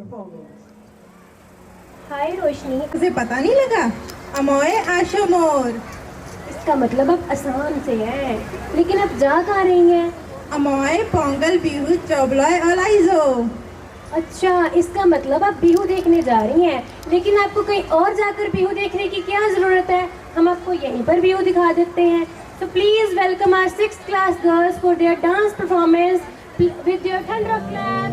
performance. हाय रोशनी, तुझे पता नहीं लगा? अमोए आशो मोर। इसका मतलब अब आसान से है, लेकिन अब जा कहाँ रही हैं? अमोए पोंगल बिहू चोबलोय ओलाइजो। अच्छा, इसका मतलब आप बिहू देखने जा रही हैं, लेकिन आपको कहीं और जाकर बिहू देखने की क्या ज़रूरत है? हम आपको यहीं पर बिहू दिखा देते हैं। So please welcome our 6th class girls for their dance performance with your thunder clap.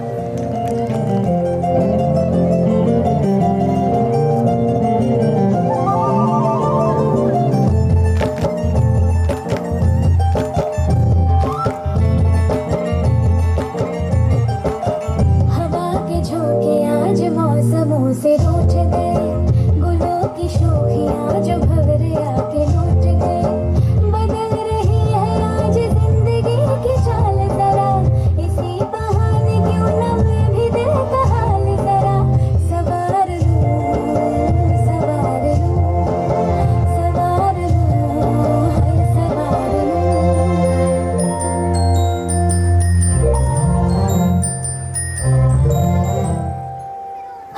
हवा के झोंके आज मौसमों से रूठ गए, गुलों की शोखियां जो भंवरे आके लूट गए। बदल रही है आज जिंदगी की चाल जरा, इसी बहाने क्यों न मैं भी दिल का हाल जरा सवार लूं, सवार लूं, सवार लूं, हाय सवार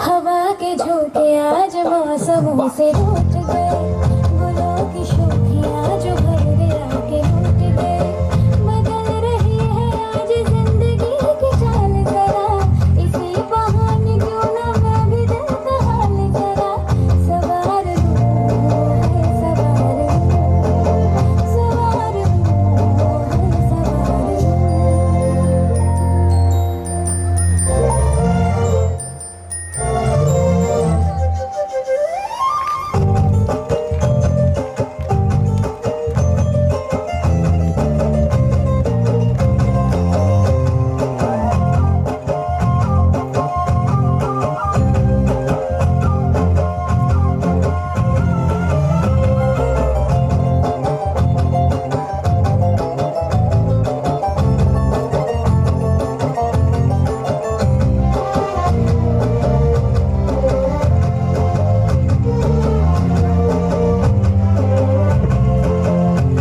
हवा के झोंके आज मौसमों से रूठ गए, गुलों की शोखियां जो भंवरे आके लूट गए। बदल रही है आज जिंदगी की चाल जरा, इसी बहाने क्यों न मैं भी दिल का हाल जरा सवार लूं, हाय सवार लूं, सवार लूं, हाय सवार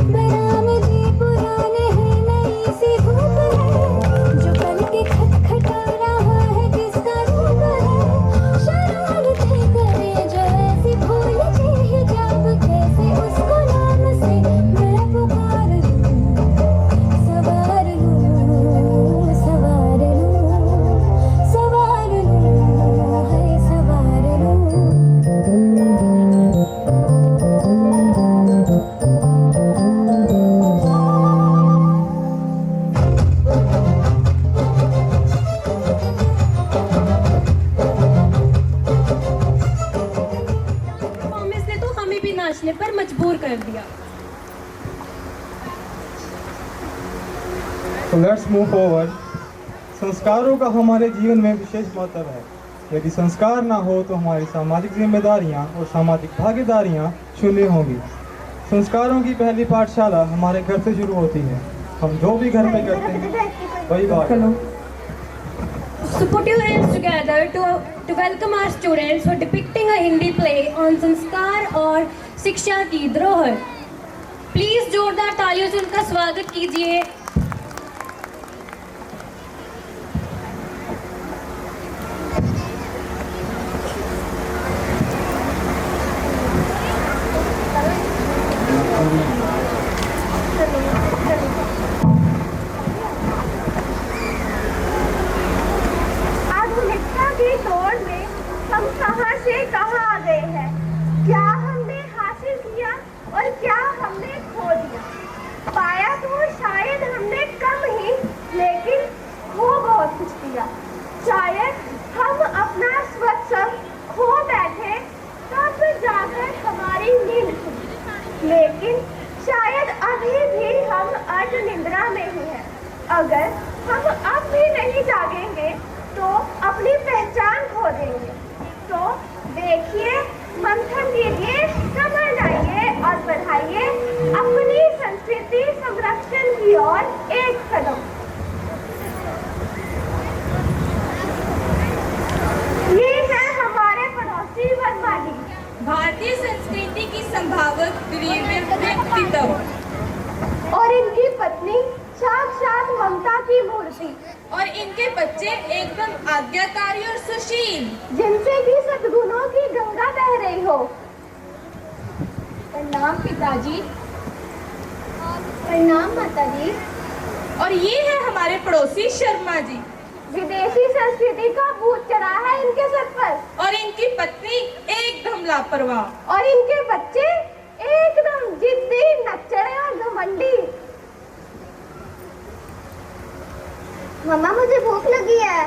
बरामदे पुराने हैं, नई सी धूप है, जो पल के खटखटा रहा है किसका रूप है। शरारतें करे जो ऐसी भूल के हिजाब, कैसे उसको नाम से मैं पुकार लूं, सवार लूं, सवार लूं, सवार लूं, हाय सवार लूं। परफॉर्मेंस ने तो हमें भी नाचने पर मजबूर कर दिया। तो लेट्स मूव फॉरवर्ड। संस्कारों का हमारे जीवन में विशेष महत्व है। यदि संस्कार ना हो तो हमारी सामाजिक जिम्मेदारियां और सामाजिक भागीदारियां शून्य होंगी। संस्कारों की पहली पाठशाला हमारे घर से शुरू होती है। हम जो भी घर पे करते हैं वही बात है। So put your hands together to welcome our students for depicting a Hindi play on संस्कार और शिक्षा की धरोहर। प्लीज जोरदार तालियों से उनका स्वागत कीजिए। आधुनिकता की दौड़ में हम कहां से कहां आ गए हैं। क्या हमने हासिल किया और क्या हमने खो दिया। पाया तो शायद हमने कम ही, लेकिन खो बहुत कुछ दिया। शायद हम अपना स्वच्छ खो बैठे तब जाकर हमारी नींद खुली, लेकिन शायद अभी भी हम अर्ध निंद्रा में ही हैं। अगर हम अब भी नहीं जागेंगे तो अपनी पहचान खो देंगे। तो देखिए, मंथन कीजिए, समझ आइए और बढ़ाइए अपनी संस्कृति संरक्षण की ओर एक कदम। ये है हमारे पड़ोसी वनमाली, भारतीय संस्कृति की संभावक व्यक्तित्व और इनकी पत्नी साक्षात ममता की मूर्ति, और इनके बच्चे एकदम आज्ञाकारी और सुशील, जिनसे कि सद्गुणों की गंगा बह रही हो। प्रणाम पिताजी। प्रणाम माताजी। और ये है हमारे पड़ोसी शर्मा जी, विदेशी संस्कृति का भूत चढ़ा है इनके सर पर, और इनकी पत्नी एकदम लापरवाह, और इनके बच्चे एकदम जिद्दी, नच्चड़े और घमंडी। मम्मा मुझे भूख लगी है।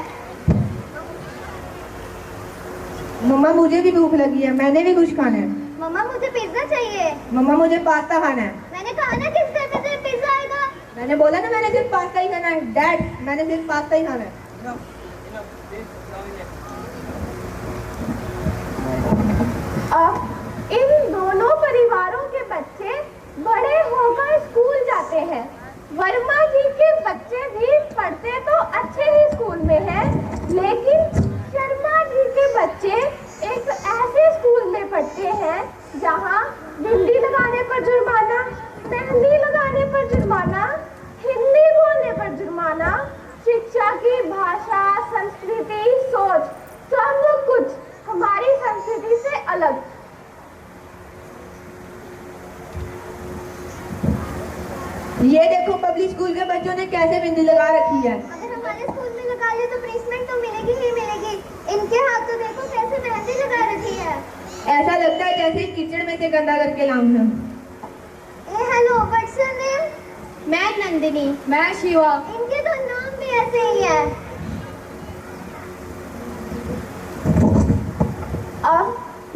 मम्मा मुझे भी भूख लगी है, मैंने भी कुछ खाना है। मम्मा मुझे पिज्जा चाहिए। मम्मा मुझे पास्ता खाना है। मैंने कहा ना किस घर में पिज्जा आएगा। मैंने बोला ना मैंने सिर्फ पास्ता ही खाना है। डैड मैंने सिर्फ पास्ता ही खाना है। अब इन दोनों परिवारों के बच्चे बड़े होकर स्कूल जाते हैं। वर्मा जी के बच्चे भी पढ़ते तो अच्छे ही स्कूल में हैं, लेकिन शर्मा जी के बच्चे एक ऐसे स्कूल में पढ़ते हैं जहां बिंदी लगाने पर जुर्माना, मेहंदी लगाने पर जुर्माना, हिंदी बोलने पर जुर्माना, शिक्षा की भाषा, संस्कृति, सोच, सब कुछ हमारी संस्कृति से अलग। ये देखो पब्लिक स्कूल के बच्चों ने कैसे बिंदी लगा रखी है। अगर हमारे स्कूल में लगा लिया तो प्लेसमेंट तो मिलेगी ही मिलेगी। इनके हाथ तो देखो कैसे मेहंदी लगा रखी है। ऐसा लगता है जैसे किचड़ में से गंदा करके लाऊं हम। Hello, what's your name? मैं नंदिनी। मैं शिवा। इनके तो नाम भी ऐसे ही है। अब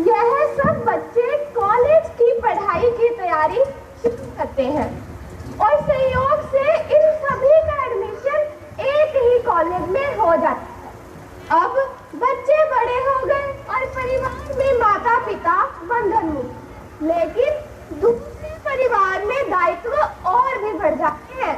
यह सब बच्चे कॉलेज की पढ़ाई की तैयारी शुरू करते हैं और संयोग से इन सभी का एडमिशन एक ही कॉलेज में हो जाता है। अब बच्चे बड़े हो गए और परिवार में माता पिता बंधनमुक्त, लेकिन दूसरे परिवार में दायित्व और भी बढ़ जाते हैं।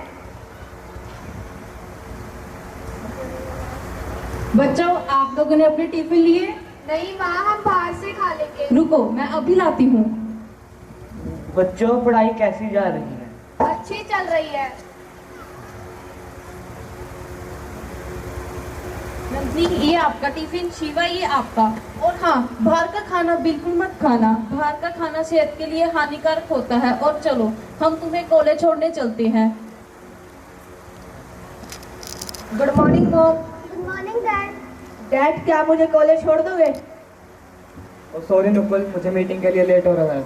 बच्चों, आप लोगों ने अपने टिफिन लिए? नहीं माँ, हम बाहर से खा लेंगे। रुको, मैं अभी लाती हूँ। बच्चों पढ़ाई कैसी जा रही है? अच्छी चल रही है। नंदिनी, ये आपका टिफिन, शिवा ये आपका। और हाँ, बाहर का खाना बिल्कुल मत खाना। बाहर का खाना सेहत के लिए हानिकारक होता है। और चलो, हम तुम्हें कॉलेज छोड़ने चलते हैं। Good morning mom. Good morning dad. Dad क्या मुझे कॉलेज छोड़ दोगे? सॉरी नुपुर, मुझे मीटिंग के लिए लेट हो रहा है।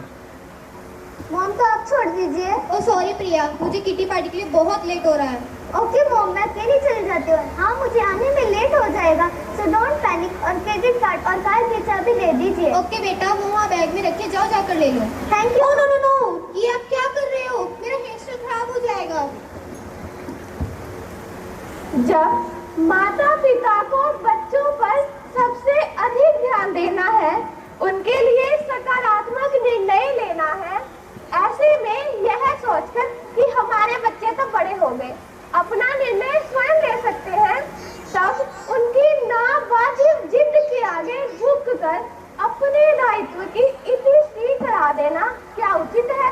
मॉम तो आप छोड़ दीजिए। ओ सॉरी प्रिया, मुझे किटी पार्टी के लिए बहुत लेट हो रहा है। ओके मॉम, मैं अकेली चली जाती हूँ। हाँ, मुझे आने में लेट हो जाएगा, सो डोंट पैनिक। और क्रेडिट कार्ड और कार की चाबी दे दीजिए। ओके बेटा, वो वहाँ बैग में रखे, जाओ जाकर ले लो। Thank you. No no no no, ये आप क्या कर रहे हो? मेरा हेयर स्टाइल खराब हो जाएगा। जब माता पिता को बच्चों पर सबसे अधिक ध्यान देना है, उनके लिए सकारात्मक निर्णय लेना है, ऐसे में यह सोचकर कि हमारे बच्चे तो बड़े हो गए, अपना निर्णय स्वयं ले सकते हैं, तब उनकी नावाजिब जिद के आगे झुककर अपने दायित्व की इतिश्री करा देना क्या उचित है?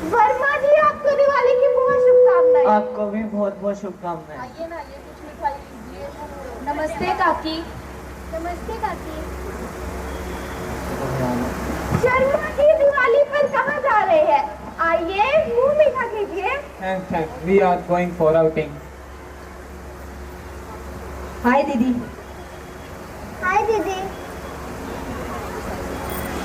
वर्मा जी, आपको दिवाली की बहुत शुभकामनाएं। आपको भी बहुत बहुत शुभकामनाएं। आइए ना, ये कुछ मिठाई लीजिए। नमस्ते काकी। नमस्ते काकी। शर्मा जी दिवाली पर कहाँ जा रहे हैं? आइए, मुंह मीठा कीजिए। Thanks, we are going for outing. Hi दीदी। हाय दीदी।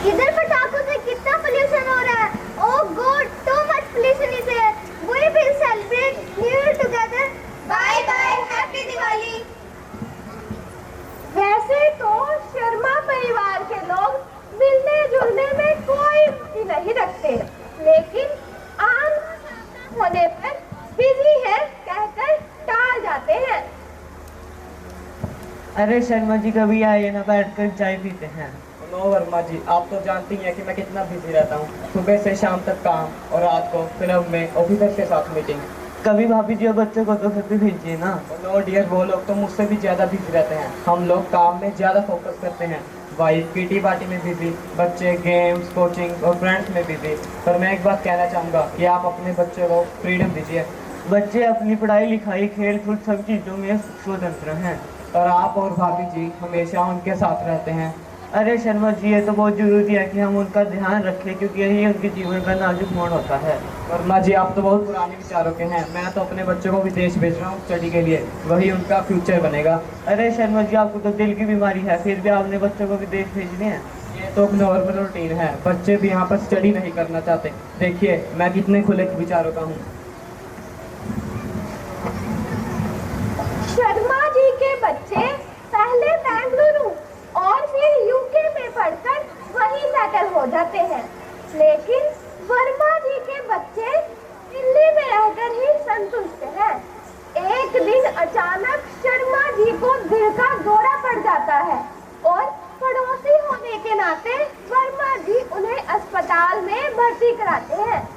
इधर पटाखों से कितना पोल्यूशन हो रहा है। Oh God, too much pollution is here. We will celebrate New Year together. Bye bye, happy Diwali. वैसे तो शर्मा परिवार के लोग मिलने जुलने में कोई रुचि नहीं रखते, लेकिन आम होने पर बिजी है कहकर टाल जाते हैं। अरे शर्मा जी, कभी आइए ना, बैठकर चाय पीते हैं। नो वर्मा जी, आप तो जानती हैं कि मैं कितना बिजी रहता हूँ। सुबह से शाम तक काम और रात को फिल्म में ऑफिसर के साथ मीटिंग। कभी भाभी जी और बच्चों को तो घर पे भेजिए ना। नो डियर, वो लोग तो मुझसे भी ज़्यादा बिजी रहते हैं। हम लोग काम में ज़्यादा फोकस करते हैं, वाइफ किटी पार्टी में बिजी, बच्चे गेम्स, कोचिंग और फ्रेंड्स में बिजी। पर मैं एक बात कहना चाहूँगा कि आप अपने बच्चे को फ्रीडम दीजिए। बच्चे अपनी पढ़ाई लिखाई खेल कूद सब चीज़ों में स्वतंत्र हैं और आप और भाभी जी हमेशा उनके साथ रहते हैं। अरे शर्मा जी, ये तो बहुत ज़रूरी है कि हम उनका ध्यान रखें क्योंकि यही उनके जीवन का नाजुक मोड़ होता है। वर्मा जी, आप तो बहुत पुराने विचारों के हैं। मैं तो अपने बच्चों को विदेश भेज रहा हूँ स्टडी के लिए, वही उनका फ्यूचर बनेगा। अरे शर्मा जी, आपको तो दिल की बीमारी है, फिर भी आपने बच्चों को विदेश भेजने हैं। ये तो नॉर्मल रूटीन है, बच्चे भी यहाँ पर स्टडी नहीं करना चाहते। देखिए मैं कितने खुले विचारों का हूँ। शर्मा जी के बच्चे पहले बेंगलुरु और फिर यूके में पढ़कर वहीं सेटल हो जाते हैं, लेकिन वर्मा जी के बच्चे दिल्ली में रहकर ही संतुष्ट हैं। एक दिन अचानक शर्मा जी को दिल का दौरा पड़ जाता है और पड़ोसी होने के नाते वर्मा जी उन्हें अस्पताल में भर्ती कराते हैं।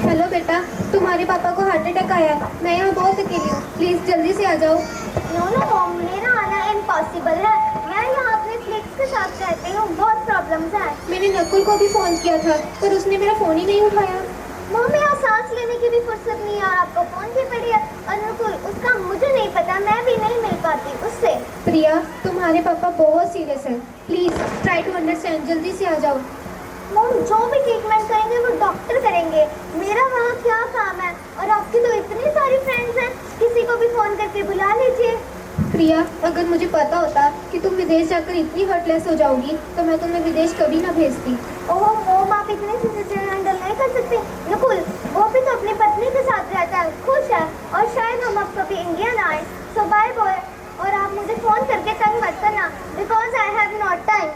हेलो बेटा, तुम्हारे पापा को हार्ट अटैक आया है। मैं यहाँ बहुत अकेली हूँ, प्लीज जल्दी से आ जाओ। नो नो मॉम, मेरा आना इम्पॉसिबल है। मैं यहाँ अपने फ्लिक्स के साथ रहती हूँ, बहुत प्रॉब्लम्स हैं। मैंने नकुल को भी फोन किया था पर उसने मेरा फोन ही नहीं उठाया। मम्मी, यहाँ सांस लेने की भी फुर्सत नहीं है और आपको फोन की पड़ी है। और नकुल, उसका मुझे नहीं पता, मैं भी नहीं मिल पाती उससे। प्रिया, तुम्हारे पापा बहुत सीरियस है, प्लीज ट्राई टू अंडरस्टैंड, जल्दी से आ जाओ। मॉम, जो भी ट्रीटमेंट करेंगे वो डॉक्टर करेंगे, मेरा वहाँ क्या काम है। और आपकी तो इतनी सारी फ्रेंड्स हैं, किसी को भी फोन करके बुला लीजिए। प्रिया, अगर मुझे पता होता कि तुम विदेश जाकर इतनी हर्टलेस हो जाओगी तो मैं तुम्हें विदेश कभी ना भेजती। ओह मॉम, आप इतने सिचुएशन हैंडल नहीं कर सकते। नकुल, वो भी तो अपनी पत्नी के साथ रहता है, खुश है, और शायद हम अब कभी इंडिया ना आए। सो बाय बॉय, और आप मुझे फोन करके तंग मत करना, because I have not time.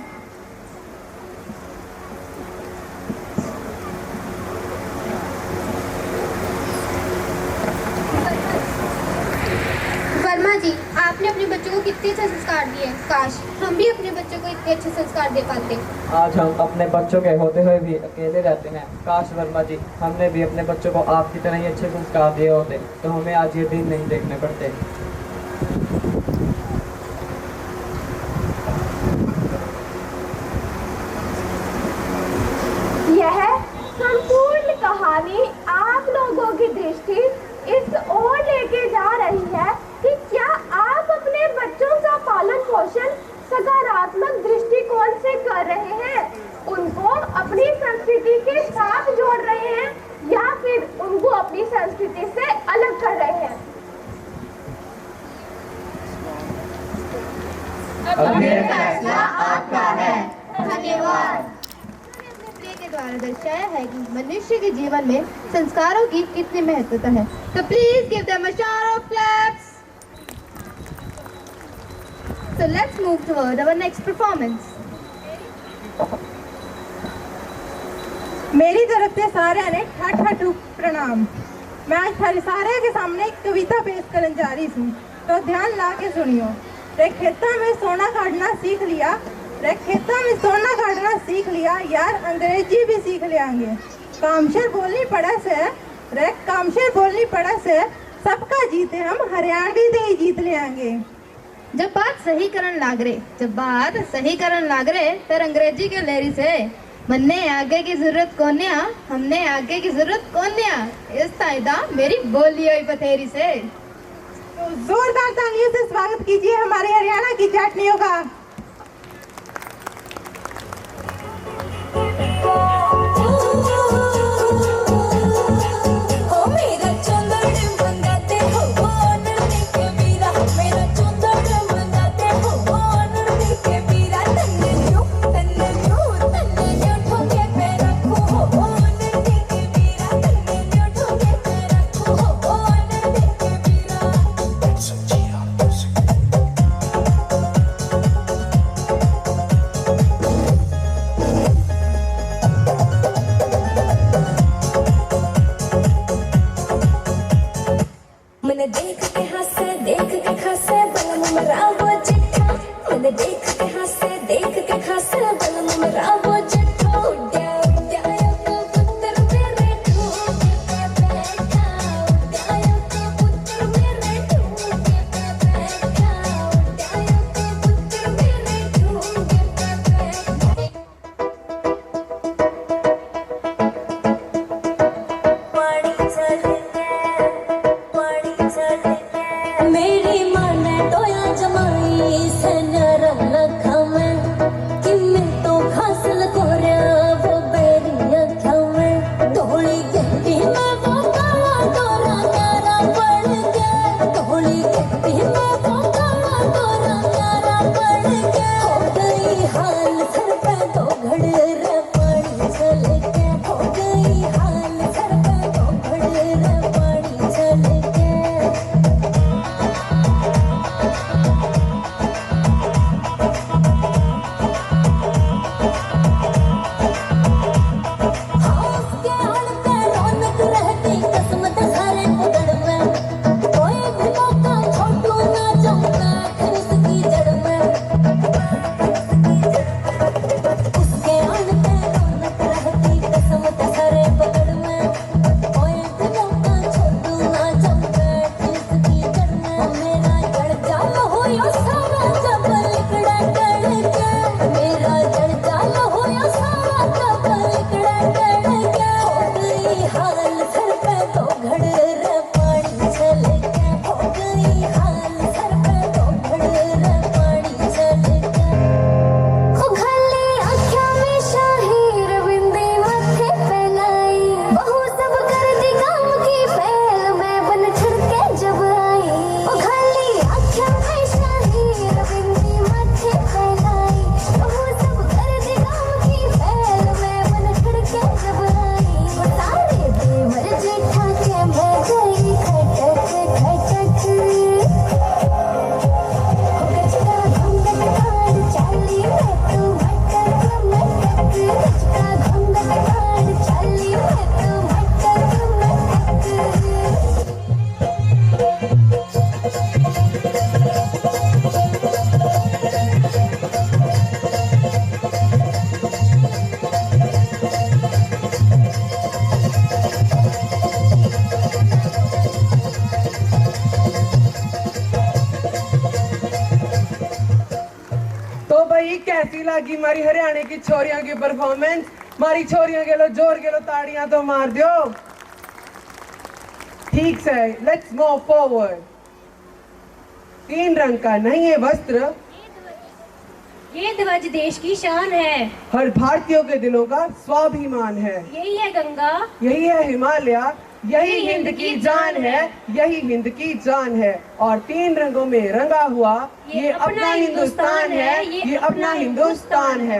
Verma ji, आपने अपने बच्चों को कितने अच्छे संस्कार दिए। काश हम भी अपने बच्चों को इतने अच्छे संस्कार दे पाते। आज हम अपने बच्चों के होते हुए भी अकेले रहते हैं। काश वर्मा जी, हमने भी अपने बच्चों को आपकी तरह ही अच्छे संस्कार दिए होते तो हमें आज ये दिन नहीं देखने पड़ते। यह संपूर्ण कहानी आप लोगों की दृष्टि इस ओर लेके जा रही है कि क्या आप अपने बच्चों का पालन पोषण सकारात्मक दृष्टिकोण से कर रहे हैं, उनको अपनी संस्कृति के साथ जोड़ रहे हैं, या फिर उनको अपनी संस्कृति से अलग कर रहे हैं। अब ये फैसला आपका है। धन्यवाद। के द्वारा दर्शाया है कि मनुष्य के जीवन में संस्कारों की कितनी महत्वता है। तो please give them a shower of claps. So let's move toward our next performance. मेरी तरफ से सारे ने ठठ प्रणाम। मैं आज थारे सारे के सामने एक कविता पेश करने जा रही हूँ, तो ध्यान ला के सुनियो। रे खेता में सोना काटना सीख लिया, रे खेता में सोना काटना सीख लिया, यार अंग्रेजी भी सीख लेंगे। कामशेर बोलनी पड़ा से, रे कामशेर बोलनी पड़ा से, सबका जीते हम हरियाणवी दे जीत लेंगे। जब बात सही करन लाग रे, जब बात सही करन लाग रे, तर अंग्रेजी के लेरी से मन्ने आगे की जरूरत कोन्या, हमने आगे की जरूरत कोन्या, इस फायदा मेरी बोली हुई बथेरी से। तो जोरदार तालियों से स्वागत कीजिए हमारे हरियाणा की जाटनियों का। के हंसे देख के खसे बलम मरा वो चिट्ठा मैंने देख के हंसे देख के खसे बलम मरा वो चिट्ठा उड्या उड्या कबूतर मेरे ठोके पे बैठा उड्या कबूतर मेरे ठोके पे बैठा उड्या कबूतर मेरे ठोके पे बैठा पानी चढ़ मेरी माँ ने टोया जमाई से नरम लखा में कि मैं तो घास लगोरिया वो बेरिया खाओ में ढोली गट्टी में वो काला डोरा न्यारा पड़ गया ढोली गट्टी में वो काला डोरा न्यारा पड़ गया हो गई हाल सर पे तो घड़ रे पानी चल के हो गई हाल सर पे तो घड़ रे पानी चल के उसके हड़ते रौनक रहती किस्मत हरे उदड़ में कोई भी मौका छोटू ना जाऊंगा फिर इसकी जड़ में उसके हड़ते रौनक रहती किस्मत हरे उदड़ में कोई भी मौका छोटू ना जाऊंगा फिर इसकी जड़ में मेरा जड़ जाल हो यो सारा जब लिकड़ा कड़ के मेरा जड़ जाल हो यो सारा जब लिकड़ा कड़ के हो गई हाल सर पे तो घड़ रे पानी चल के हो गई हाल सर पे तो घड़ रे पानी चल के हो घली आँखों में शाहीर बिंदी माथे पे लाई बहू सब कर दी काम की फैल में बन छिड़के जब आई हो घली आँखों में शाहीर बिंदी माथे पे लाई बहू सब कर दी काम की फैल में बन छिड़के जब आई वो सारे देवर जेठा के मैं गई खटक खटक गचका घूंघट काढ़ चाली मैं तू मटक मटक गचका घूंघट काढ़ चाली मैं तू मटक मटक तो भाई कैसी लगी हमारी हरियाणा की छोरियों की परफॉर्मेंस हमारी छोरियों के लो जोर के लो ताड़ियां तो मार दो ठीक से लेट्स मूव फॉरवर्ड तीन रंग का नहीं है वस्त्र ये ध्वज देश की शान है हर भारतीयों के दिलों का स्वाभिमान है यही है गंगा यही है हिमालय यही हिंद की जान है यही हिंद की जान है और तीन रंगों में रंगा हुआ ये अपना हिंदुस्तान है ये अपना हिंदुस्तान है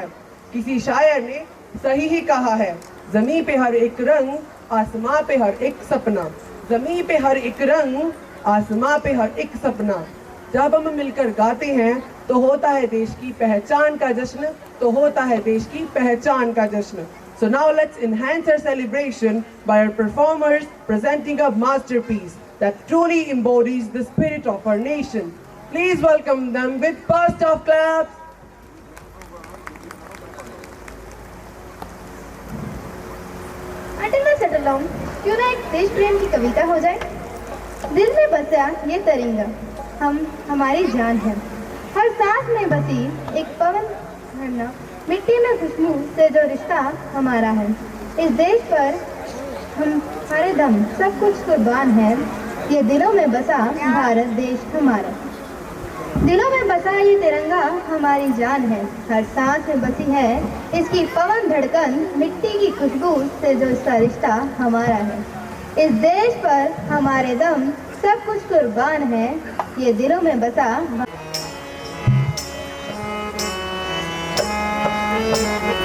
किसी शायर ने सही ही कहा है जमीन पे हर एक रंग आसमां पे हर एक सपना जमीन पे हर एक रंग आसमां पे हर एक सपना जब हम मिलकर गाते हैं तो होता है देश की पहचान का जश्न तो होता है देश की पहचान का जश्न So now let's enhance our celebration by our performers presenting a masterpiece that truly embodies the spirit of our nation. Please welcome them with burst of claps. Atal settle down क्यों ना एक देश प्रेम की कविता हो जाए दिल में बसा ये तिरंगा हम हमारी जान है हर सांस में बसी एक पवन झरना मिट्टी में खुशबू से जो रिश्ता हमारा है इस देश पर हमारे दम सब कुछ कुर्बान है ये दिलों में बसा भारत देश हमारा दिलों में बसा ये तिरंगा हमारी जान है हर सांस में बसी है इसकी पवन धड़कन मिट्टी की खुशबू से जो इसका रिश्ता हमारा है इस देश पर हमारे दम सब कुछ कुर्बान है ये दिलों में बसा स्वर्ग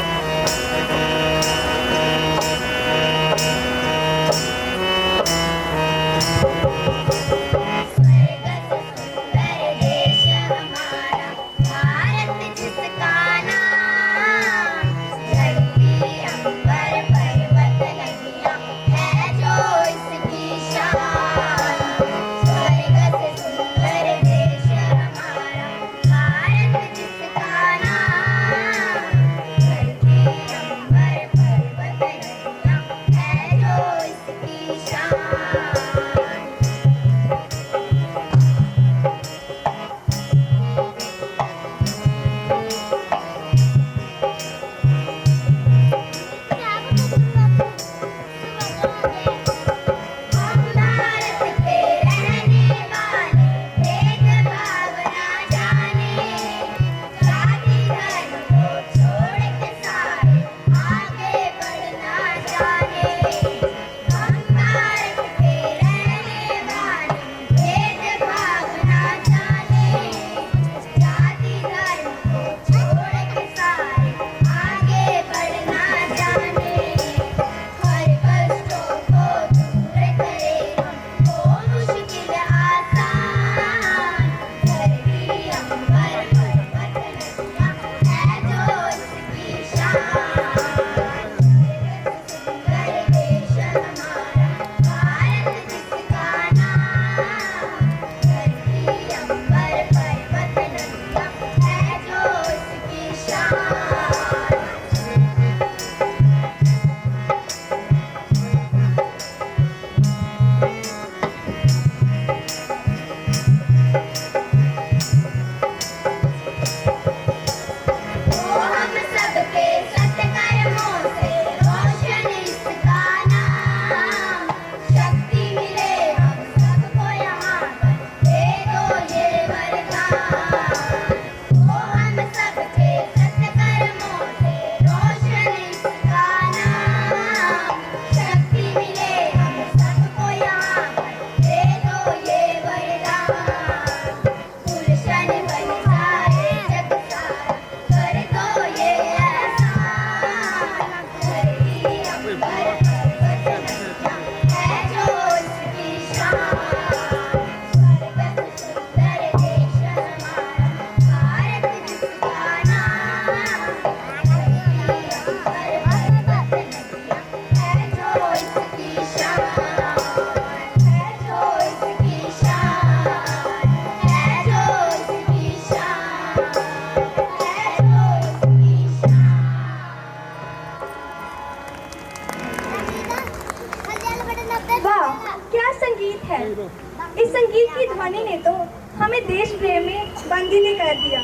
मणि ने तो हमें देश प्रेम में बंदी ने कर दिया,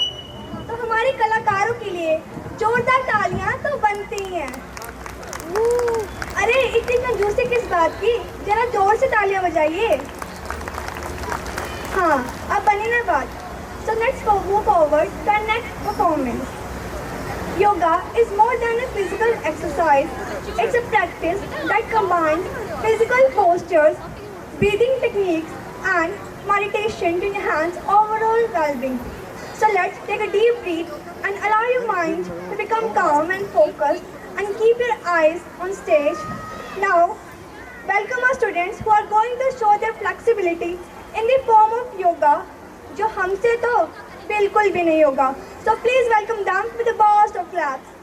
तो हमारे कलाकारों के लिए जोरदार तालियां तो बनती ही हैं। अरे इतनी कंजूसी किस बात की, जरा जोर से तालियां बजाइए। हाँ, अब बनी ना बात। So let's move forward to our next performance. Yoga is more than a physical exercise. It's a practice that combines physical postures, breathing techniques, and meditation to enhance overall well-being. So let's take a deep breath and allow your mind to become calm and focused and keep your eyes on stage. Now, welcome our students who are going to show their flexibility in the form of yoga, जो हमसे तो बिल्कुल भी नहीं होगा. So please welcome them with a burst of claps.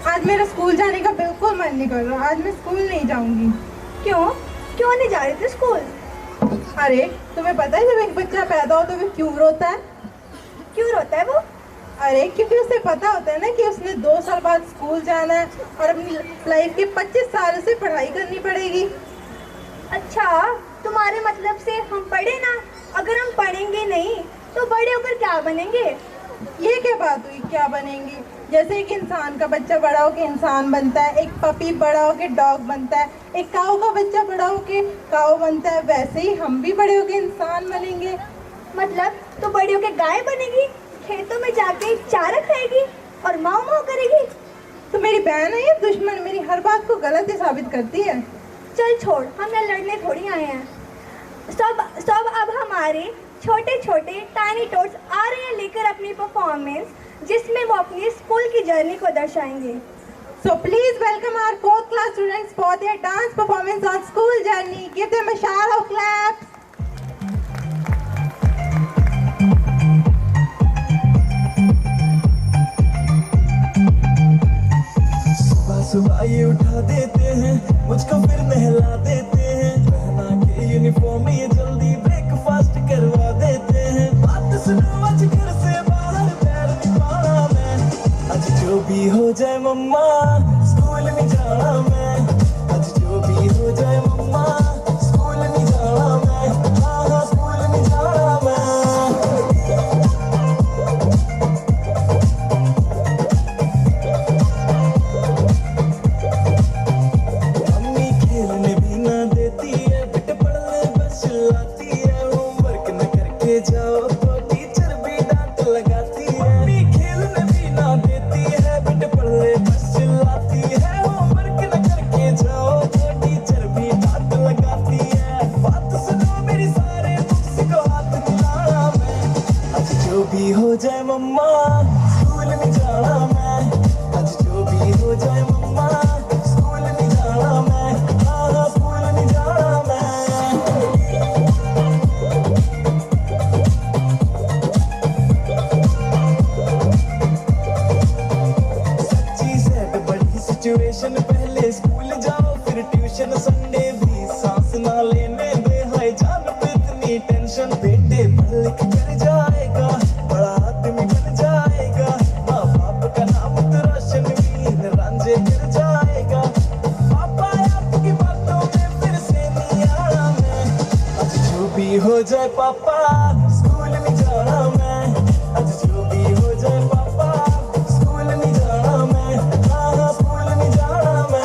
आज मेरा school जाने का बिल्कुल मन नहीं कर रहा। आज मैं स्कूल नहीं जाऊंगी। क्यों क्यों नहीं जा रही थी स्कूल? अरे तुम्हें पता है जब एक बच्चा पैदा हो तो वो क्यों रोता है? क्यों रोता है वो? अरे क्योंकि उसे पता होता है ना कि उसने 2 साल बाद स्कूल जाना है और अपनी लाइफ के 25 साल से पढ़ाई करनी पड़ेगी। अच्छा, तुम्हारे मतलब से हम पढ़े ना, अगर हम पढ़ेंगे नहीं तो बड़े होकर क्या बनेंगे? ये क्या बात हुई, क्या बनेंगे? जैसे एक इंसान का बच्चा बड़ा होकर इंसान बनता है, एक पपी बड़ा होकर डॉग बनता है, एक काऊ का बच्चा बड़ा होकर काऊ बनता है, वैसे ही हम भी बड़े होकर इंसान बनेंगे। मतलब तो बड़ी होकर गाय बनेगी, खेतों में जाके चारा खाएगी और माँ माँ करेगी। तो मेरी बहन है या दुश्मन? मेरी हर बात को गलत ही साबित करती है। चल छोड़, हम यहाँ लड़ने थोड़ी आए हैं। सब अब हमारे छोटे छोटे टाइनी टोट्स आ रहे हैं लेकर अपनी परफॉर्मेंस, जिसमें वो अपनी स्कूल की जर्नी को दर्शाएंगे। So please welcome our 4th class students for their dance performance on school journey. Give them a shout of claps. सुबह ये उठा देते हैं, मुझको फिर नहला देते हैं, पहना के यूनिफॉर्म ये जल्दी ब्रेकफास्ट करवा देते हैं। बात सुनो आज घर से बाहर पैर नहीं पाना मैं, आज जो भी हो जाए मम्मा स्कूल नहीं जाना मैं, आज जो भी हो जाए मम्मा स्कूल नहीं जाना मैं, हाँ स्कूल नहीं जाना मैं। जाओ तो टीचर भी डांट लगाती है, मम्मी खेलने भी ना देती है, बेटे पढ़ ले बस चिल्लाती है, होमवर्क न करके जाओ तो टीचर भी डांट लगाती है। बात सुनो मेरी सारे बुक्स को हाथ मिलाना मैं, आज जो भी हो जाए मम्मा स्कूल नहीं जाना मैं, आज जो भी हो जाए मम्मा स्कूल नहीं जाना मैं, हाँ स्कूल नहीं जाना मैं। सिचुएशन पहले स्कूल जाओ फिर ट्यूशन, संडे भी सांस ना लेने दे, हाय जान पे इतनी टेंशन, बेटे पढ़ लिख कर जाएगा बड़ा आदमी बन जाएगा, माँ बाप का नाम तो रोशन वीर रांझे कर जाएगा, पापा आपकी बातों में फिर से नहीं आना मैं, आज जो भी हो जाए पापा स्कूल नहीं जाना मैं, आज जो भी हो जाए पापा स्कूल नहीं जाना मैं, हाँ स्कूल नहीं जाना मैं।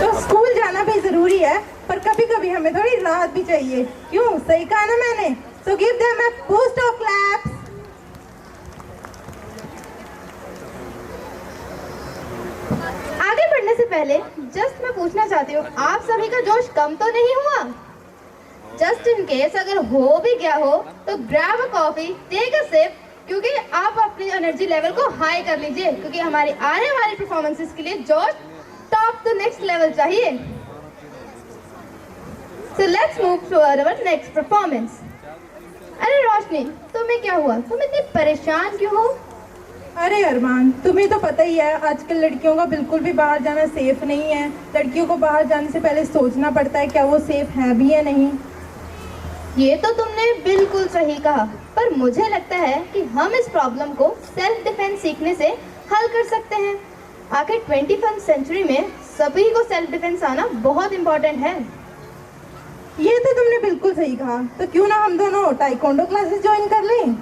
तो स्कूल जाना भी जरूरी है, पर कभी कभी हमें थोड़ी राहत भी चाहिए। क्यों, सही कहा ना मैंने? So give them a boost of claps. आगे बढ़ने से पहले जस्ट मैं पूछना चाहती हूँ, आप सभी का जोश कम तो नहीं हुआ? जस्ट इन केस अगर हो भी गया हो तो grab a coffee, take a sip, क्योंकि आप अपनी एनर्जी लेवल को हाई कर लीजिए, क्योंकि हमारी आने वाली परफॉर्मेंसेस के लिए जोश टॉप टू नेक्स्ट लेवल चाहिए। So let's move to our next performance. अरे रोशनी, तुम्हें क्या हुआ? तुम इतनी परेशान क्यों हो? अरे अरमान, तुम्हें तो पता ही है आजकल लड़कियों का बिल्कुल भी बाहर जाना सेफ नहीं है। लड़कियों को बाहर जाने से पहले सोचना पड़ता है क्या वो सेफ है भी या नहीं। ये तो तुमने बिल्कुल सही कहा, पर मुझे लगता है कि हम इस प्रॉब्लम को सेल्फ डिफेंस सीखने से हल कर सकते हैं। आखिर 21st सेंचुरी में सभी को सेल्फ डिफेंस आना बहुत इम्पोर्टेंट है। ये तो तुमने बिल्कुल सही कहा। तो क्यों ना हम दोनों टाइकोंडो क्लासेस ज्वाइन कर लें?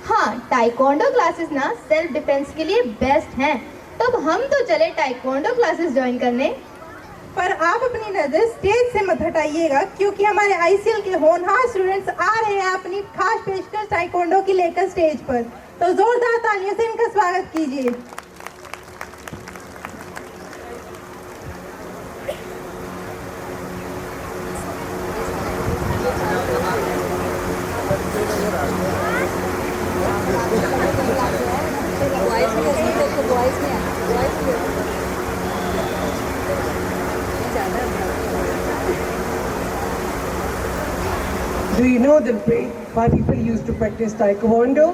हाँ, टाइकोंडो क्लासेस ना सेल्फ डिफेंस के लिए बेस्ट हैं। तो अब हम तो चले टाइकोंडो क्लासेस ज्वाइन करने। पर आप अपनी नजर स्टेज से मत हटाइएगा, क्योंकि हमारे आईसीएल के होनहार स्टूडेंट्स आ रहे हैं अपनी खास पेशकश टाइकोंडो की लेकर स्टेज पर। तो जोरदार तालियों से इनका स्वागत कीजिए। Do you know the way why people used to practice taekwondo?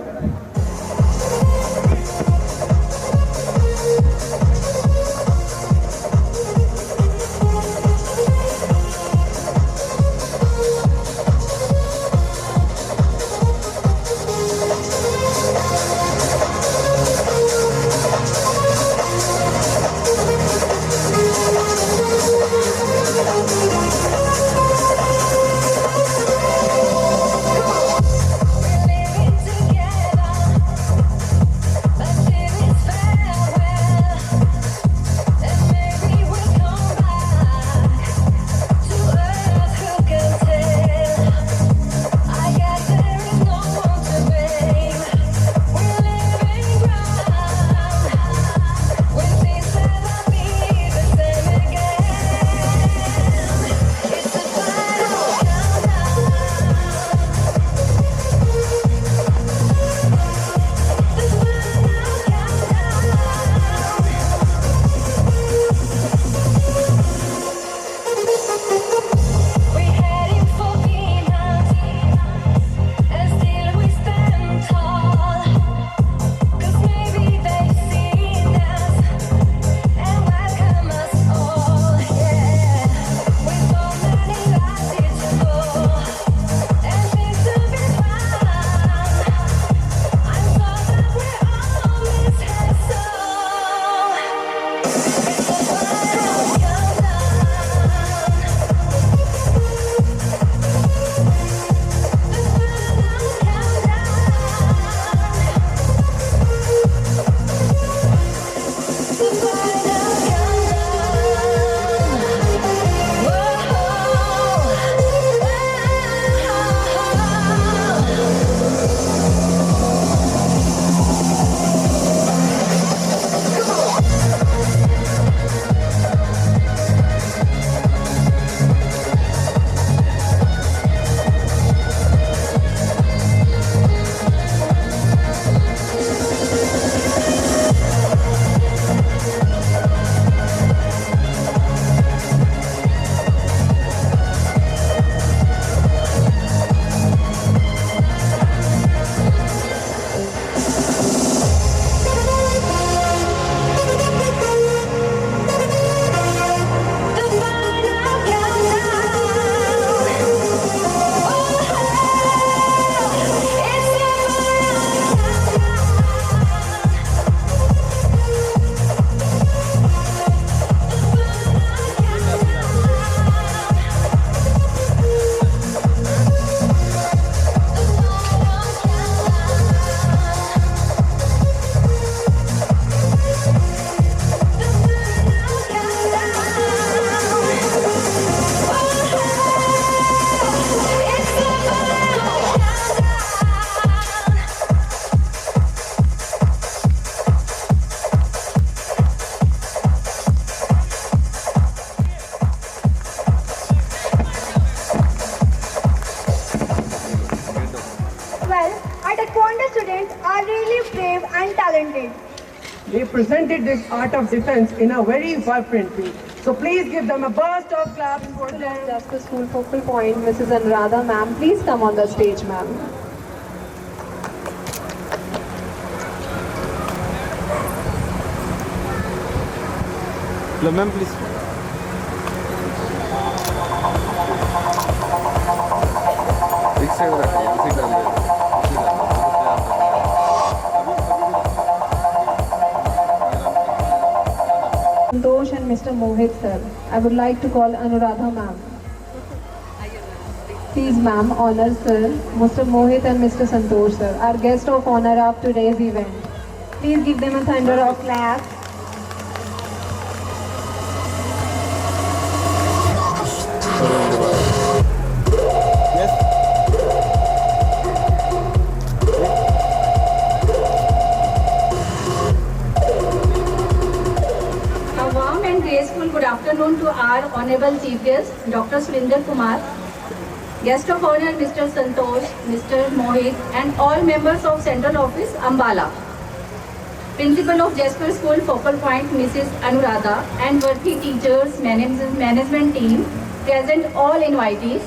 They presented this art of defense in a very vibrant way. So please give them a burst of claps for them. Justice School Focal Point, Mrs. Anuradha ma'am, please come on the stage, ma'am. Ma'am, please. एक side रखिए, इसी डाल दे। Santosh and Mr. Mohit sir, I would like to call Anuradha ma'am. Please ma'am, honor sir, Mr. Mohit and Mr. Santosh sir, our guest of honor of today's event. Please give them a thunder of claps. Good afternoon to our Honorable Chief Guest, Dr. Surinder Kumar. Guest of honor Mr. Santosh, Mr. Mohit and all members of Central Office Ambala. Principal of Jasper School Focal Point Mrs. Anuradha and worthy teachers, management team, present all invitees,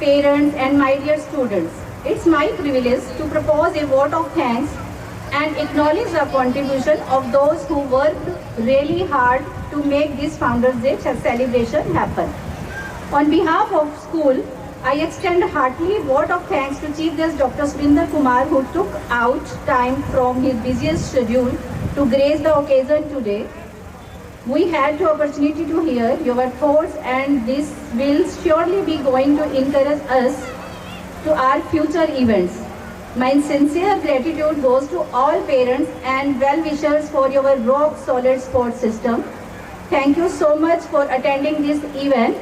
parents and my dear students. It's my privilege to propose a vote of thanks and acknowledge the contribution of those who worked really hard to make this Founders Day celebration happen. On behalf of school, I extend heartily vote of thanks to Chief Guest Dr. Surinder Kumar who took out time from his busiest schedule to grace the occasion today. We had the opportunity to hear your thoughts and this will surely be going to encourage us to our future events. My sincere gratitude goes to all parents and well-wishers for your rock-solid support system. Thank you so much for attending this event.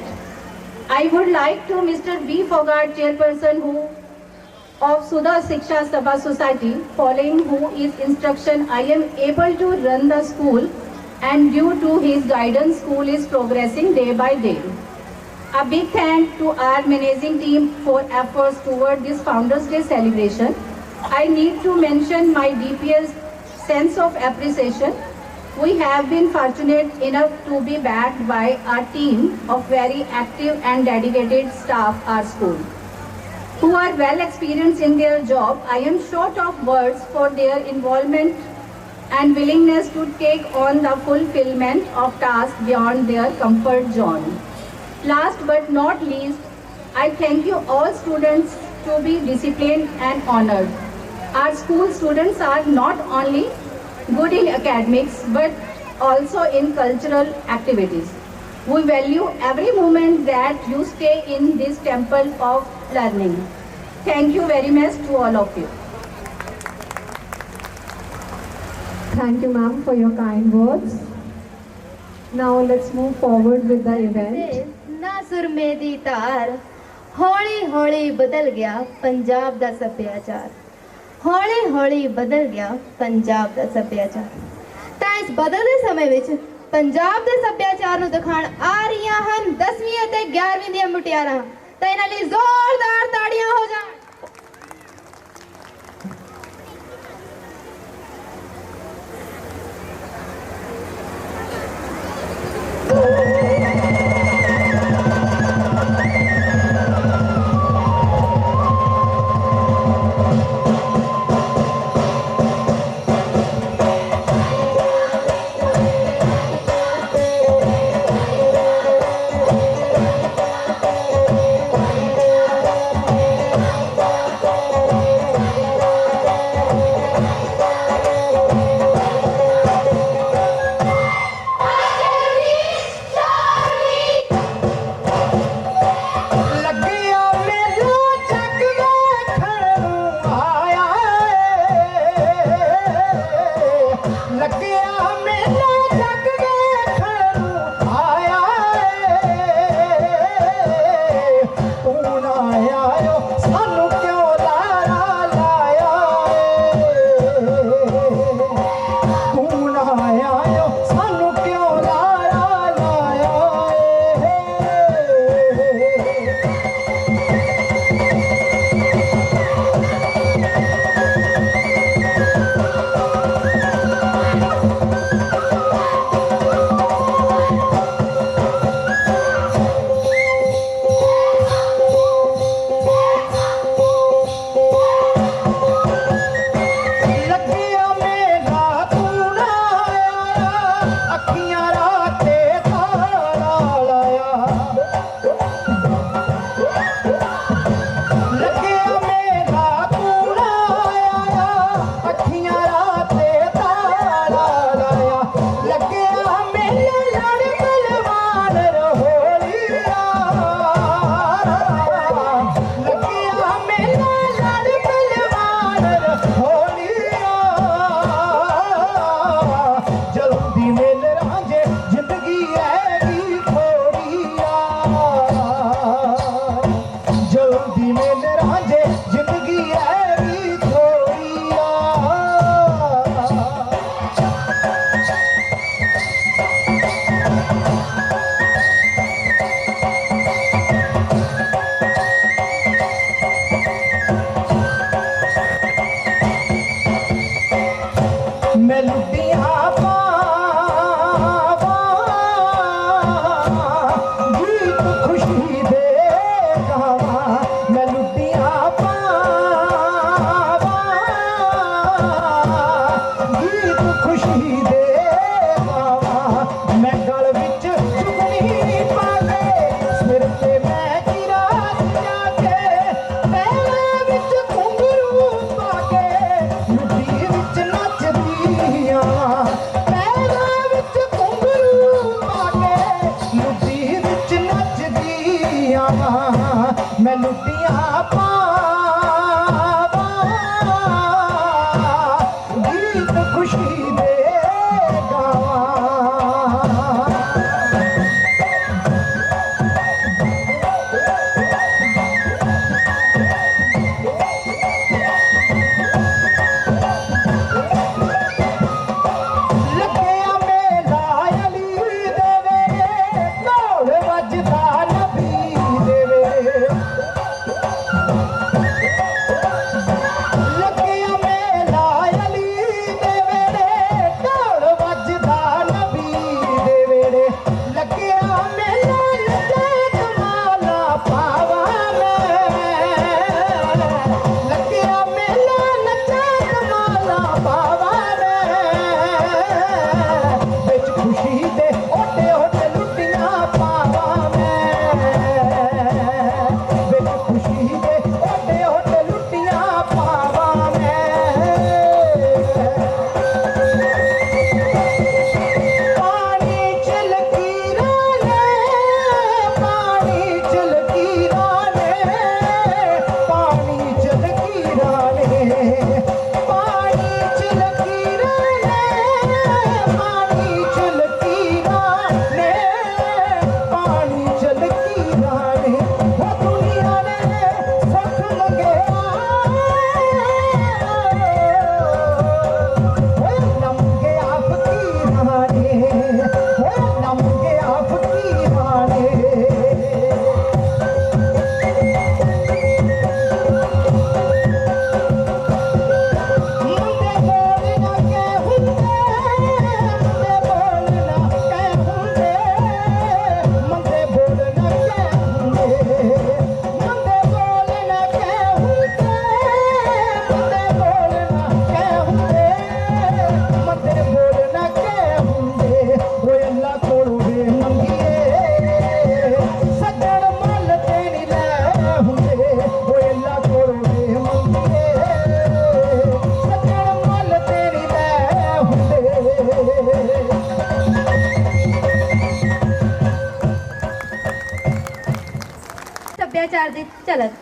I would like to Mr. B. Fogart, Chairperson of Sudha Shiksha Sabha Society, following whose instruction I am able to run the school and due to his guidance school is progressing day by day. A big thank to our managing team for efforts toward this Founders Day celebration. I need to mention my DPS sense of appreciation. We have been fortunate enough to be backed by a team of very active and dedicated staff at our school, who are well experienced in their job. I am short of words for their involvement and willingness to take on the fulfillment of tasks beyond their comfort zone. Last but not least, I thank you all students to be disciplined and honored. Our school students are not only good in academics but also in cultural activities. We value every moment that you stay in this temple of learning. Thank you very much to all of you. Thank you, ma'am, for your kind words. Now let's move forward with the event. ना सुर में दी तार हौली हौली बदल गया पंजाब दा सभ्याचार हौली हौली बदल गया पंजाब दा सभ्याचार ਤਾਂ ਇਸ ਬਦਲਦੇ ਸਮੇਂ ਵਿੱਚ ਪੰਜਾਬ ਦੇ ਸੱਭਿਆਚਾਰ ਨੂੰ ਦਿਖਾਉਣ ਆ ਰਹੀਆਂ ਹਨ 10ਵੀਂ ਅਤੇ 11ਵੀਂ ਦੀਆਂ ਮੁਟਿਆਰਾਂ ਤਾਂ ਇਹਨਾਂ ਲਈ ਜ਼ੋਰਦਾਰ ਤਾੜੀਆਂ ਹੋ ਜਾਣ लुटियां पावा गीत खुशी दे ਸੱਭਿਆਚਾਰ ਦੀ ਝਲਕ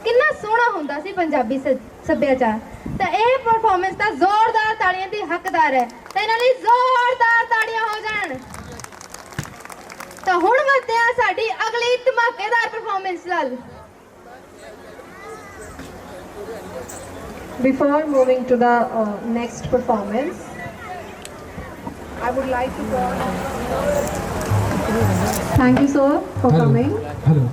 ਕਿੰਨਾ ਸੋਹਣਾ ਹੁੰਦਾ ਸੀ ਪੰਜਾਬੀ ਸੱਭਿਆਚਾਰ। ਤਾਂ ਇਹ ਪਰਫਾਰਮੈਂਸ ਤਾਂ ਜ਼ੋਰਦਾਰ ਤਾੜੀਆਂ ਦੀ ਹੱਕਦਾਰ ਹੈ, ਤਾਂ ਇਹਨਾਂ ਲਈ ਜ਼ੋਰਦਾਰ ਤਾੜੀਆਂ ਹੋ ਜਾਣ। ਤਾਂ ਹੁਣ ਵਧਦੇ ਹਾਂ ਸਾਡੀ ਅਗਲੀ ਧਮਾਕੇਦਾਰ ਪਰਫਾਰਮੈਂਸ ਨਾਲ। Before moving to the next performance, I would like to thank you sir for coming. Hello.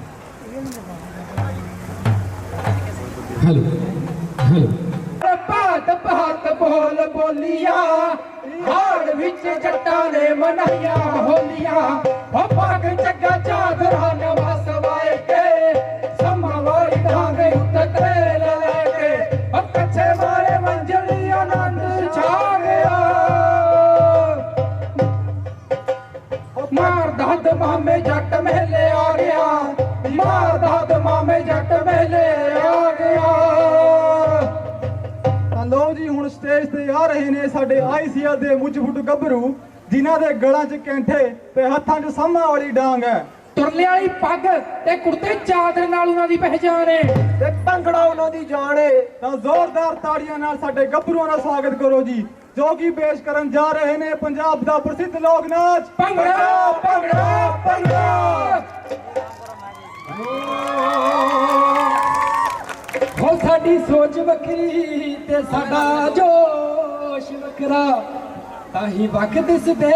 ਭਾਤ ਭਾਤ ਬੋਲ ਬੋਲੀਆਂ ਹਾੜ ਵਿੱਚ ਜੱਟਾਂ ਨੇ ਮਨਾਈਆਂ ਹੋਲੀਆਂ ਉਹ ਪੱਗ ਚੱਗਾ ਚਾਦਰਾ ਨਵਾਂ ਸਵਾਏ ਕੇ ਸਮਾਂ ਵਾਲੀ ਢਾਂਗੇ ਉੱਤੇ ਤੇਲ ਲੈ ਕੇ ਉਹ ਕੱਚੇ ਮਾਰੇ ਮੰਜਲੀ ਆਨੰਦ ਛਾ ਗਿਆ ਮਾਰ ਦਾਦ ਮਾਮੇ ਜੱਟ ਮਹਿਲੇ ਆ ਗਿਆ ਮਾਰ ਦਾਦ ਮਾਮੇ ਜੱਟ ਮਹਿਲੇ ਆ ਗਿਆ। ਲੋ ਜੀ ਹੁਣ ਸਟੇਜ ਤੇ ਆ ਰਹੇ ਨੇ ਸਾਡੇ ਆਈਸੀਐਲ ਦੇ ਮੁੱਝਫੁੱਟ ਗੱਭਰੂ ਜਿਨ੍ਹਾਂ ਦੇ ਗਲਾਂ 'ਚ ਕੈਂਠੇ ਤੇ ਹੱਥਾਂ 'ਚ ਸਾਮਾਂ ਵਾਲੀ ਡਾਂਗ ਹੈ। ਤੁਰਲੇ ਵਾਲੀ ਪੱਗ ਤੇ ਕੁੜਤੇ ਚਾਦਰ ਨਾਲ ਉਹਨਾਂ ਦੀ ਪਹਿਚਾਣ ਹੈ ਤੇ ਭੰਗੜਾ ਉਹਨਾਂ ਦੀ ਜਾਣ ਹੈ। ਤਾਂ ਜ਼ੋਰਦਾਰ ਤਾੜੀਆਂ ਨਾਲ ਸਾਡੇ ਗੱਭਰੂਆਂ ਦਾ ਸਵਾਗਤ ਕਰੋ ਜੀ ਜੋ ਕਿ ਪੇਸ਼ ਕਰਨ ਜਾ ਰਹੇ ਨੇ ਪੰਜਾਬ ਦਾ ਪ੍ਰਸਿੱਧ ਲੋਕ ਨਾਚ ਭੰਗੜਾ ਭੰਗੜਾ ਭੰਗੜਾ। ਹੋ ਸਾਡੀ ਸੋਚ ਵੱਖਰੀ ਤੇ ਸਾਡਾ ਜੋਸ਼ ਵੱਖਰਾ ਤਾਂ ਹੀ ਵੱਖ ਦਿਸਦੇ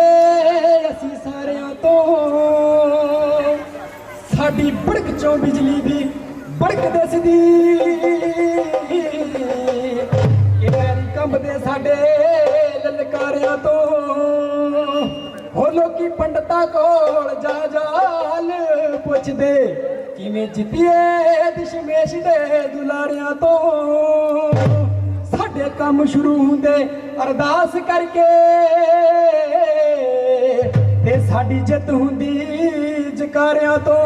ਅਸੀਂ ਸਾਰਿਆਂ ਤੋਂ ਸਾਡੀ ਬੜਕ ਚੋਂ ਬਿਜਲੀ ਦੀ ਬੜਕ ਦਿਸਦੀ ਇਹ ਪੈਰੀ ਕੰਬਦੇ ਸਾਡੇ ਲਲਕਾਰਿਆਂ ਤੋਂ ਹੋ ਲੋਕੀ ਪੰਡਤਾਂ ਕੋਲ ਜਾ ਜਾਲ ਪੁੱਛਦੇ ਕਿਵੇਂ ਜਿੱਤੀਏ ਦਸ਼ਮੇਸ਼ ਦੇ ਦੁਲਾਰਿਆਂ ਤੋਂ ਸਾਡੇ ਕੰਮ ਸ਼ੁਰੂ ਹੁੰਦੇ ਅਰਦਾਸ ਕਰਕੇ ਤੇ ਸਾਡੀ ਜਿੱਤ ਹੁੰਦੀ ਜਕਾਰਿਆਂ ਤੋਂ।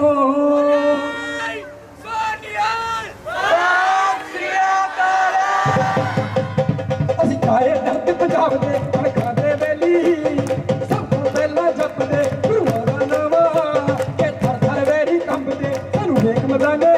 ਅਸੀਂ ਕਾਏ ਦਰਦ ਪੰਜਾਬ ਦੇ ਕਣਕਾਂ ਦੇ ਵੇਲੀ ਸਭ ਤੋਂ ਪਹਿਲਾਂ ਜਪਦੇ ਗੁਰੂਆਂ ਦਾ ਨਾਮ ਕਿ ਥਰ ਥਰ ਵੈਰੀ ਕੰਬਦੇ ਸਾਨੂੰ ਵੇਖ ਮਦਾਨੇ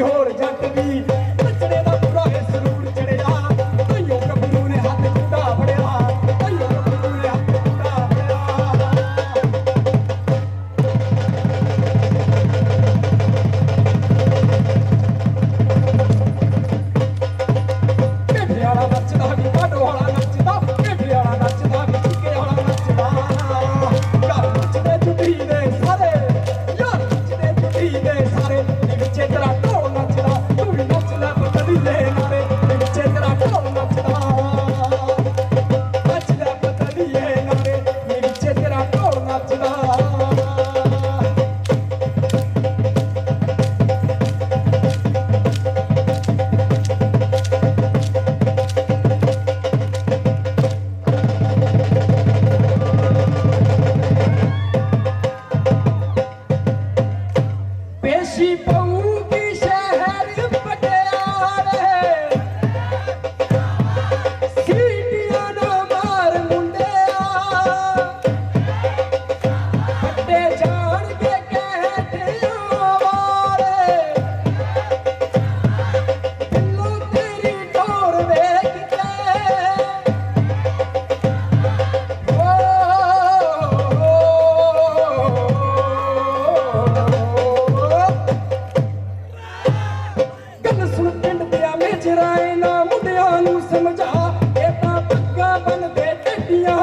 होर जट भी नचने दा पूरा है सरूर चढ़िया तइयो गबरू ने हाथ कुंडा फड़िया तइयो गबरू ने हाथ कुंडा फड़िया पेठे वाला नचदा भी बाडो वाला नचदा पेठे वाला नचदा भी चिके वाला नचदा यार नचदे जुटी दे सारे यार नचदे जुटी दे सारे विचे तेरा ढोल नचदा तू भी नच ले बदली ले नारे विचे तेरा ढोल नचदा नच ले बदली ले नारे विचे तेरा ढोल नचदा पेशी पऊ की शहर पटियाले सीटियां ना मार मुंडिया फटे जान के कहते वाले दिलों तेरी डोर देख के गल सुन पिंड दिया मेजराए ना मुंडिया नू समझा ए तां पग्गा बनदे टेडियां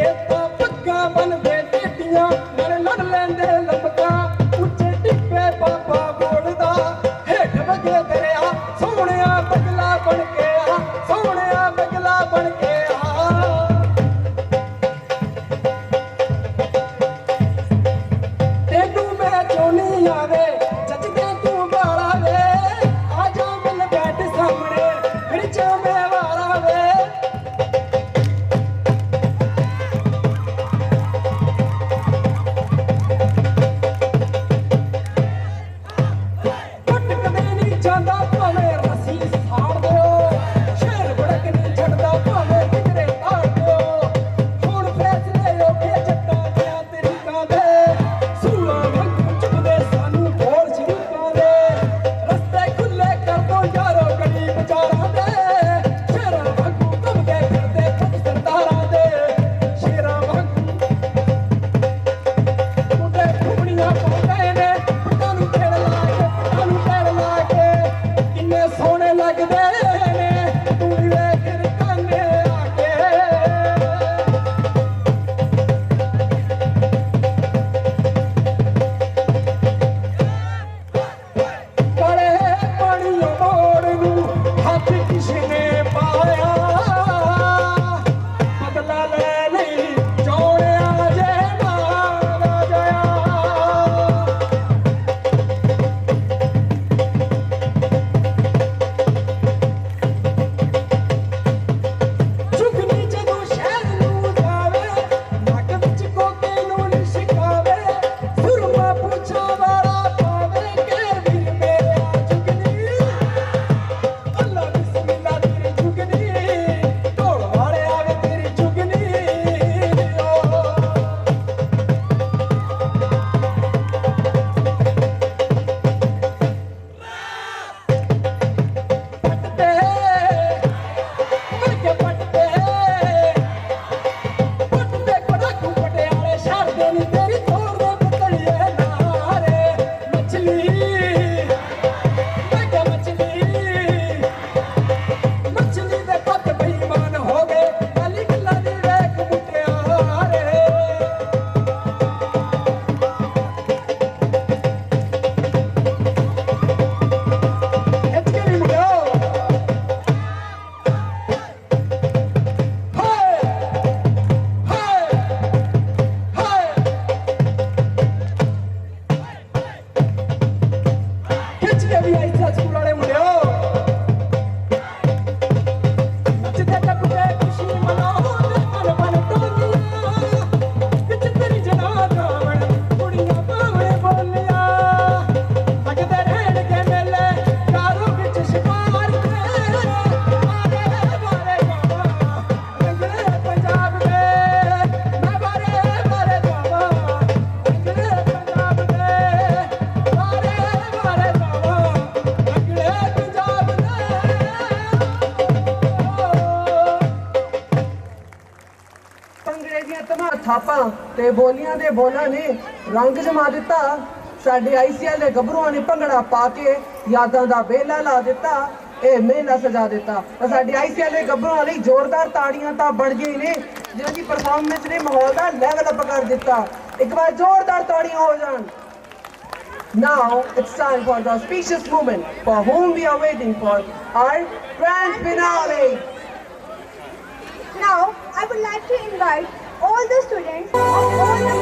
ए तां पग्गा बनदे टेडियां नाले लड़ लैंदे लपका ਉੱਚੇ ਟਿੱਪੇ ਬਾਬਾ ਬੋਲਦਾ ਹੇਠ ਵਗੇ ਦਰਿਆ ਸੋਹਣਿਆ ਬਗਲਾ ਬਣ ਕੇ ਆ ਸੋਹਣਿਆ ਬਗਲਾ ਬਣ ਕੇ ਆ ਤੈਨੂੰ ਮੈਂ ਚੋਣੀ ਆਵੇ ਜੱਜਦੇ ਤੂੰ ਬਾਲਾ ਵੇ ਆ ਜਾ ਮਿਲ ਬੈਠ ਸਾਹਮਣੇ ਫਿਰ ਜਾ ਮੈਂ ਵਾਲਾ ਵੇ छापां ते बोलियां दे बोलां ने रंग जमा दिता। साडे ICL दे गभरूआं ने भंगड़ा पा के यादां दा बेला ला दिता। ਇਹ ਮੇਲਾ ਸਜਾ ਦਿੱਤਾ। ਤਾਂ ਸਾਡੀ ICL ਦੇ ਗੱਭਰੂਆਂ ਲਈ ਜ਼ੋਰਦਾਰ ਤਾੜੀਆਂ ਤਾਂ ਬਣ ਗਈ ਨੇ, ਜਿਹਨਾਂ ਦੀ ਪਰਫਾਰਮੈਂਸ ਨੇ ਮਾਹੌਲ ਦਾ ਲੈਵਲ ਅਪ ਕਰ ਦਿੱਤਾ। ਇੱਕ ਵਾਰ ਜ਼ੋਰਦਾਰ ਤਾੜੀਆਂ ਹੋ ਜਾਣ। Now it's time for the auspicious moment for whom we are waiting for, our grand finale. Now I would like to invite all the students of all the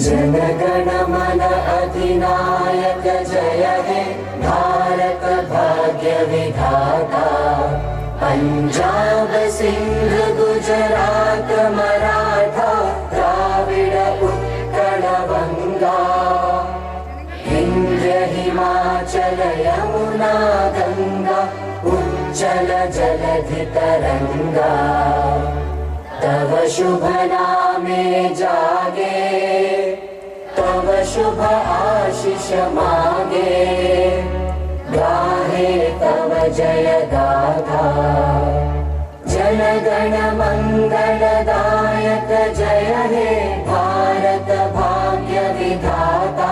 जनगण मन अधिनायक जय हे भारत भाग्य विधाता। पंजाब सिंध गुजरात मराठा द्राविड़ उत्कल बंगा। विंध्य हिमाचल यमुना गंगा उच्चल जलधि तरंगा। तव शुभ नामे जागे तव शुभ आशीष मागे। गाहे तव जय गाथा जनगण मंगलदायक जय हे भारत भाग्य विधाता।